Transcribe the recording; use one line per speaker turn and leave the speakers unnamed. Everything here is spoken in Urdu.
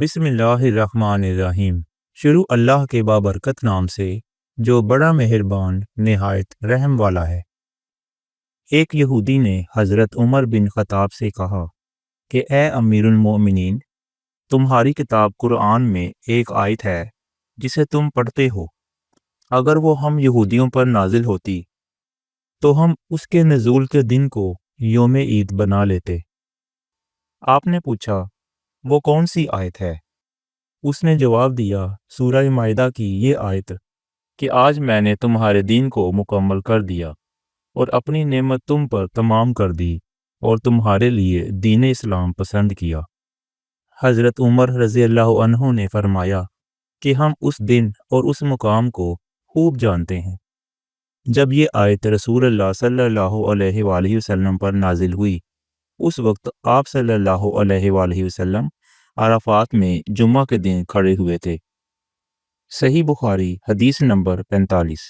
بسم اللہ الرحمن الرحیم۔ شروع اللہ کے بابرکت نام سے جو بڑا مہربان نہایت رحم والا ہے۔ ایک یہودی نے حضرت عمر بن خطاب سے کہا کہ اے امیر المومنین، تمہاری کتاب قرآن میں ایک آیت ہے جسے تم پڑھتے ہو، اگر وہ ہم یہودیوں پر نازل ہوتی تو ہم اس کے نزول کے دن کو یوم عید بنا لیتے۔ آپ نے پوچھا وہ کون سی آیت ہے؟ اس نے جواب دیا، سورہ مائدہ کی یہ آیت کہ آج میں نے تمہارے دین کو مکمل کر دیا اور اپنی نعمت تم پر تمام کر دی اور تمہارے لیے دین اسلام پسند کیا۔ حضرت عمر رضی اللہ عنہ نے فرمایا کہ ہم اس دن اور اس مقام کو خوب جانتے ہیں۔ جب یہ آیت رسول اللہ صلی اللہ علیہ وآلہ وسلم پر نازل ہوئی، اس وقت آپ صلی اللہ علیہ وآلہ وسلم عرفات میں جمعہ کے دن کھڑے ہوئے تھے۔ صحیح بخاری حدیث نمبر 45۔